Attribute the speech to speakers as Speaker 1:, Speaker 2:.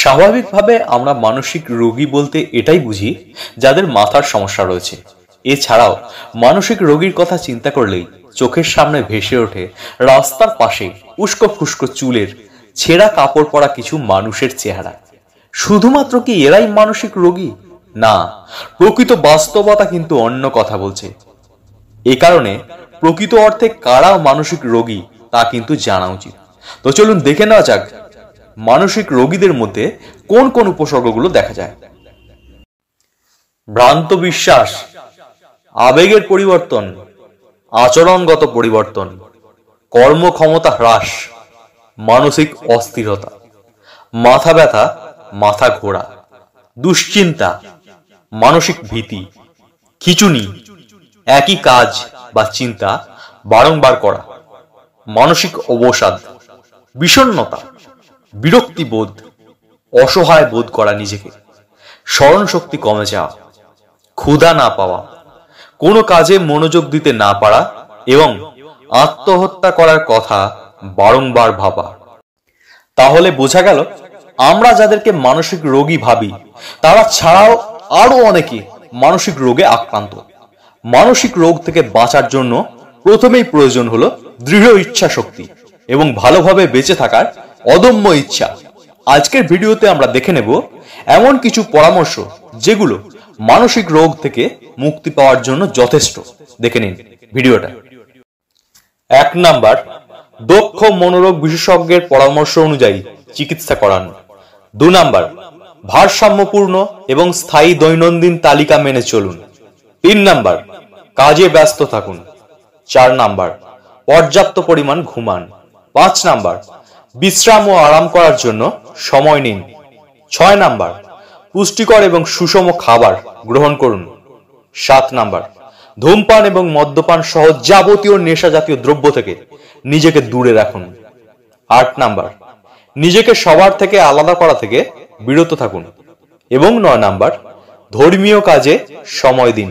Speaker 1: স্বাভাবিকভাবে আমরা মানসিক রোগী বলতে এটাই বুঝি যাদের মাথার সমস্যা রয়েছে। এছাড়াও মানসিক রোগীর কথা চিন্তা করলেই চোখের সামনে ভেসে ওঠে রাস্তার পাশে উস্কো ফুস্কো চুলের ছেঁড়া কাপড় পরা কিছু মানুষের চেহারা। শুধুমাত্র কি এরাই মানসিক রোগী? না, প্রকৃত বাস্তবতা কিন্তু অন্য কথা বলছে। এ কারণে প্রকৃত অর্থে কারা মানসিক রোগী তা কিন্তু জানা উচিত। তো চলুন দেখে নেওয়া যাক মানসিক রোগীদের মধ্যে কোন কোন উপসর্গগুলো দেখা যায়। ভ্রান্ত বিশ্বাস, আবেগের পরিবর্তন, আচরণগত পরিবর্তন, কর্মক্ষমতা হ্রাস, মানসিক অস্থিরতা, মাথা ব্যথা, মাথা ঘোরা, দুশ্চিন্তা, মানসিক ভীতি, খিঁচুনি, একই কাজ বা চিন্তা বারংবার করা, মানসিক অবসাদ, বিষণ্ণতা, বিরক্তিবোধ, অসহায় বোধ করা নিজেকে, স্মরণ শক্তি কমে যাওয়া, ক্ষুধা না পাওয়া, কোনো কাজে মনোযোগ দিতে না পারা এবং আত্মহত্যা করার কথা বারংবার ভাবা। তাহলে বোঝা গেল আমরা যাদেরকে মানসিক রোগী ভাবি তারা ছাড়াও আরো অনেকে মানসিক রোগে আক্রান্ত। মানসিক রোগ থেকে বাঁচার জন্য প্রথমেই প্রয়োজন হলো দৃঢ় ইচ্ছা শক্তি এবং ভালোভাবে বেঁচে থাকার অদম্য ইচ্ছা। আজকের ভিডিওতে আমরা দেখে নেব এমন কিছু পরামর্শ যেগুলো মানসিক রোগ থেকে মুক্তি পাওয়ার জন্য যথেষ্ট। দেখে নিন ভিডিওটা। 1 নাম্বার, দক্ষ মনোরোগ বিশেষজ্ঞের পরামর্শ অনুযায়ী চিকিৎসা করানো। 2 নাম্বার, ভারসাম্যপূর্ণ এবং স্থায়ী দৈনন্দিন তালিকা মেনে চলুন। 3 নাম্বার, কাজে ব্যস্ত থাকুন। 4 নাম্বার, পর্যাপ্ত পরিমাণ ঘুমান। 5 নাম্বার, বিশ্রাম ও আরাম করার জন্য সময় নিন। 6 নাম্বার, পুষ্টিকর এবং সুষম খাবার গ্রহণ করুন। 7 নাম্বার, ধূমপান এবং মদ্যপান সহ যাবতীয় নেশা জাতীয় দ্রব্য থেকে নিজেকে দূরে রাখুন। 8 নাম্বার, নিজেকে সবার থেকে আলাদা করা থেকে বিরত থাকুন। এবং 9 নাম্বার, ধর্মীয় কাজে সময় দিন।